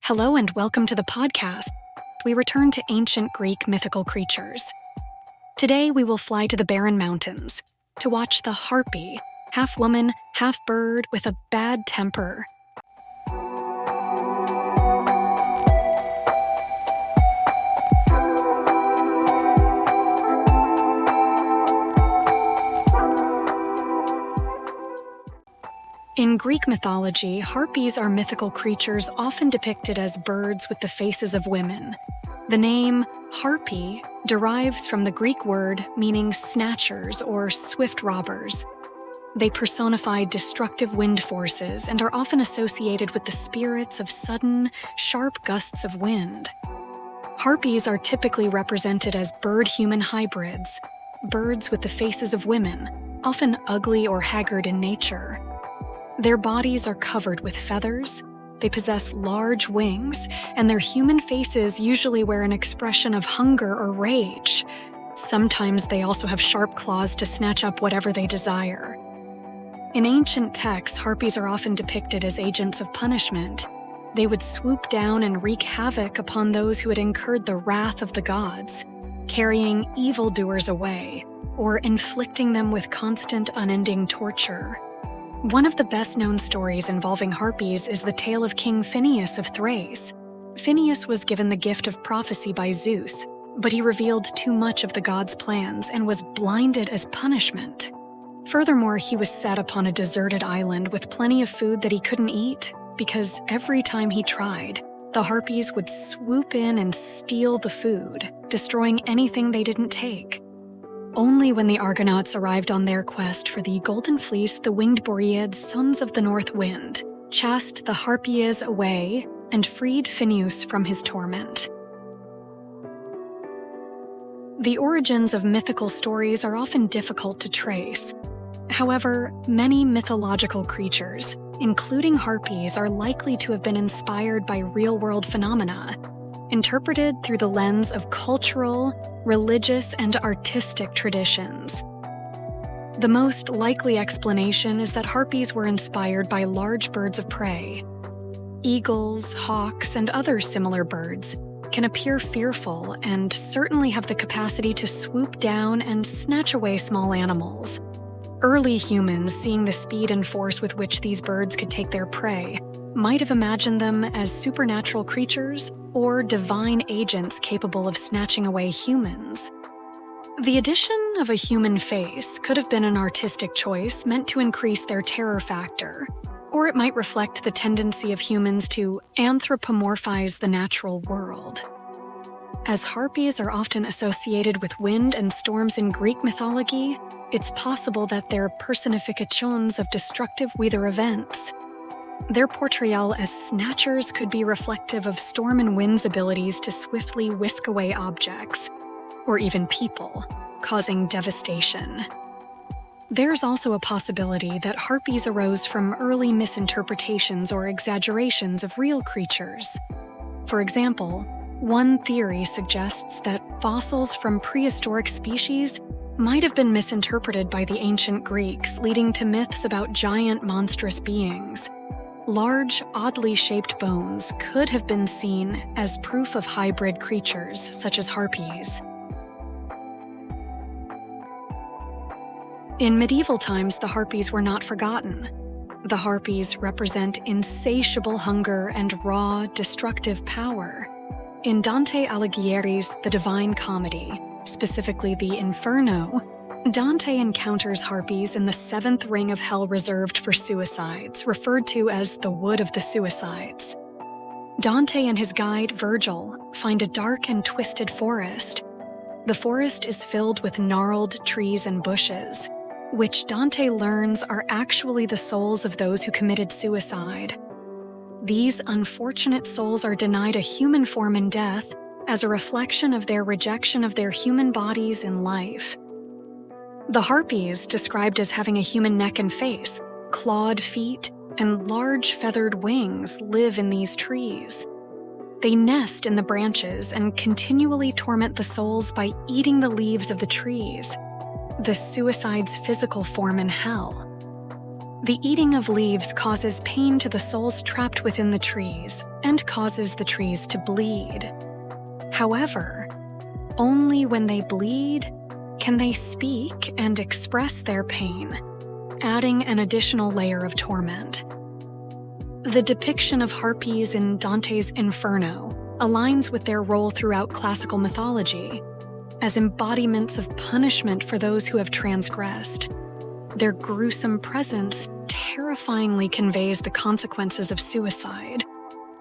Hello and welcome to the podcast. We return to ancient Greek mythical creatures. Today we will fly to the barren mountains to watch the Harpy, half woman, half bird with a bad temper. In Greek mythology, Harpies are mythical creatures often depicted as birds with the faces of women. The name Harpy derives from the Greek word meaning snatchers or swift robbers. They personify destructive wind forces and are often associated with the spirits of sudden, sharp gusts of wind. Harpies are typically represented as bird-human hybrids, birds with the faces of women, often ugly or haggard in nature. Their bodies are covered with feathers, they possess large wings, and their human faces usually wear an expression of hunger or rage. Sometimes they also have sharp claws to snatch up whatever they desire. In ancient texts, Harpies are often depicted as agents of punishment. They would swoop down and wreak havoc upon those who had incurred the wrath of the gods, carrying evildoers away, or inflicting them with constant, unending torture. One of the best-known stories involving Harpies is the tale of King Phineas of Thrace. Phineas was given the gift of prophecy by Zeus, but he revealed too much of the gods' plans and was blinded as punishment. Furthermore, he was set upon a deserted island with plenty of food that he couldn't eat, because every time he tried, the Harpies would swoop in and steal the food, destroying anything they didn't take. Only when the Argonauts arrived on their quest for the Golden Fleece, the winged Boreads, sons of the North Wind, chased the Harpies away and freed Phineas from his torment. The origins of mythical stories are often difficult to trace. However, many mythological creatures, including Harpies, are likely to have been inspired by real-world phenomena, interpreted through the lens of cultural, religious, and artistic traditions. The most likely explanation is that Harpies were inspired by large birds of prey. Eagles, hawks, and other similar birds can appear fearful and certainly have the capacity to swoop down and snatch away small animals. Early humans, seeing the speed and force with which these birds could take their prey, might have imagined them as supernatural creatures or divine agents capable of snatching away humans. The addition of a human face could have been an artistic choice meant to increase their terror factor, or it might reflect the tendency of humans to anthropomorphize the natural world. As Harpies are often associated with wind and storms in Greek mythology, it's possible that they're personifications of destructive weather events. Their portrayal as snatchers could be reflective of storm and wind's abilities to swiftly whisk away objects, or even people, causing devastation. There's also a possibility that Harpies arose from early misinterpretations or exaggerations of real creatures. For example, one theory suggests that fossils from prehistoric species might have been misinterpreted by the ancient Greeks, leading to myths about giant monstrous beings. Large, oddly shaped bones could have been seen as proof of hybrid creatures, such as Harpies. In medieval times, the Harpies were not forgotten. The Harpies represent insatiable hunger and raw, destructive power. In Dante Alighieri's The Divine Comedy, specifically the Inferno, Dante encounters Harpies in the seventh ring of hell reserved for suicides, referred to as the Wood of the Suicides. Dante and his guide, Virgil, find a dark and twisted forest. The forest is filled with gnarled trees and bushes, which Dante learns are actually the souls of those who committed suicide. These unfortunate souls are denied a human form in death as a reflection of their rejection of their human bodies in life. The Harpies, described as having a human neck and face, clawed feet, and large feathered wings, live in these trees. They nest in the branches and continually torment the souls by eating the leaves of the trees, the suicide's physical form in hell. The eating of leaves causes pain to the souls trapped within the trees, and causes the trees to bleed. However, only when they bleed can they speak and express their pain, adding an additional layer of torment. The depiction of harpies in Dante's Inferno aligns with their role throughout classical mythology, as embodiments of punishment for those who have transgressed. Their gruesome presence terrifyingly conveys the consequences of suicide,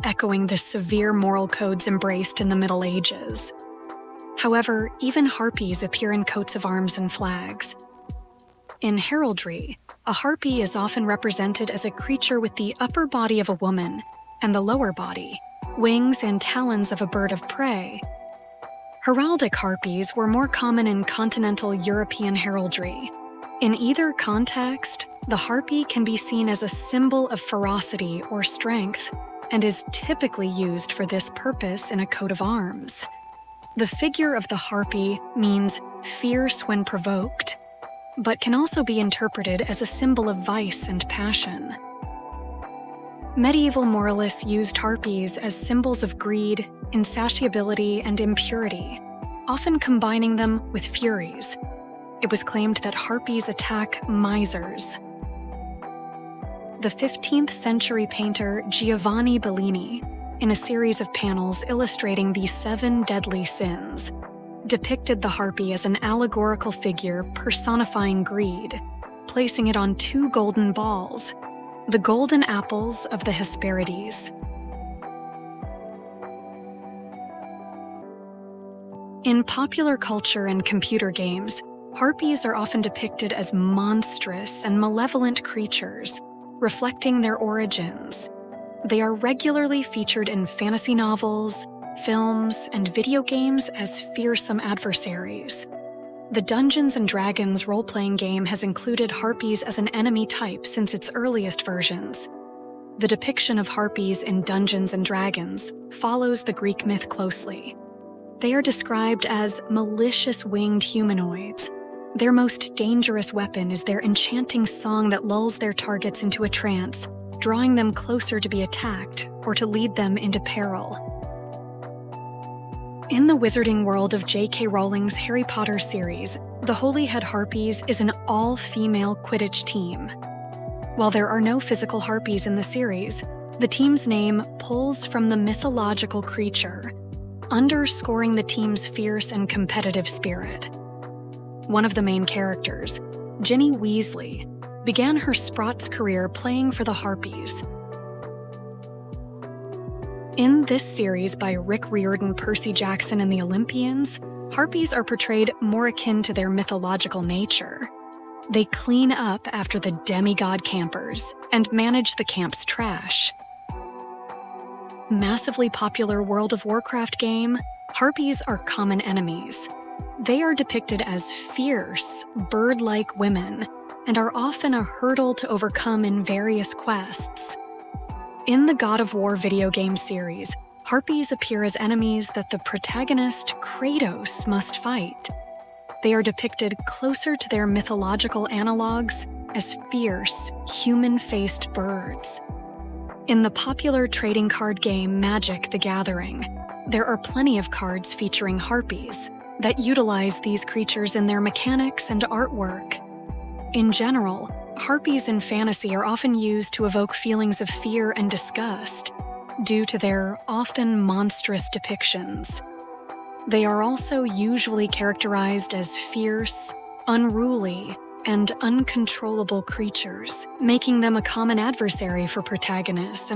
echoing the severe moral codes embraced in the Middle Ages. However, even harpies appear in coats of arms and flags. In heraldry, a harpy is often represented as a creature with the upper body of a woman and the lower body, wings and talons of a bird of prey. Heraldic harpies were more common in continental European heraldry. In either context, the harpy can be seen as a symbol of ferocity or strength, and is typically used for this purpose in a coat of arms. The figure of the harpy means fierce when provoked, but can also be interpreted as a symbol of vice and passion. Medieval moralists used harpies as symbols of greed, insatiability, and impurity, often combining them with furies. It was claimed that harpies attack misers. The 15th century painter Giovanni Bellini, in a series of panels illustrating the 7 deadly sins, depicted the harpy as an allegorical figure personifying greed, placing it on 2 golden balls, the golden apples of the Hesperides. In popular culture and computer games, harpies are often depicted as monstrous and malevolent creatures, reflecting their origins. They are regularly featured in fantasy novels, films, and video games as fearsome adversaries. The Dungeons & Dragons role-playing game has included harpies as an enemy type since its earliest versions. The depiction of harpies in Dungeons & Dragons follows the Greek myth closely. They are described as malicious winged humanoids. Their most dangerous weapon is their enchanting song that lulls their targets into a trance, drawing them closer to be attacked or to lead them into peril. In the wizarding world of J.K. Rowling's Harry Potter series, the Holyhead Harpies is an all-female Quidditch team. While there are no physical harpies in the series, the team's name pulls from the mythological creature, underscoring the team's fierce and competitive spirit. One of the main characters, Ginny Weasley, began her Sprout's career playing for the Harpies. In this series by Rick Riordan, Percy Jackson, and the Olympians, harpies are portrayed more akin to their mythological nature. They clean up after the demigod campers and manage the camp's trash. Massively popular World of Warcraft game, harpies are common enemies. They are depicted as fierce, bird-like women and are often a hurdle to overcome in various quests. In the God of War video game series, harpies appear as enemies that the protagonist, Kratos, must fight. They are depicted closer to their mythological analogues as fierce, human-faced birds. In the popular trading card game Magic: The Gathering, there are plenty of cards featuring harpies that utilize these creatures in their mechanics and artwork. In general, harpies in fantasy are often used to evoke feelings of fear and disgust due to their often monstrous depictions. They are also usually characterized as fierce, unruly, and uncontrollable creatures, making them a common adversary for protagonists.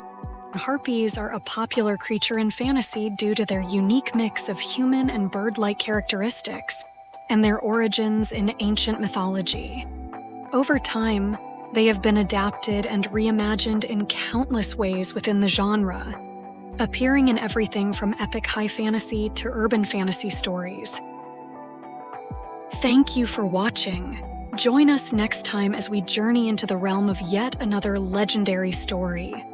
Harpies are a popular creature in fantasy due to their unique mix of human and bird-like characteristics and their origins in ancient mythology. Over time, they have been adapted and reimagined in countless ways within the genre, appearing in everything from epic high fantasy to urban fantasy stories. Thank you for watching. Join us next time as we journey into the realm of yet another legendary story.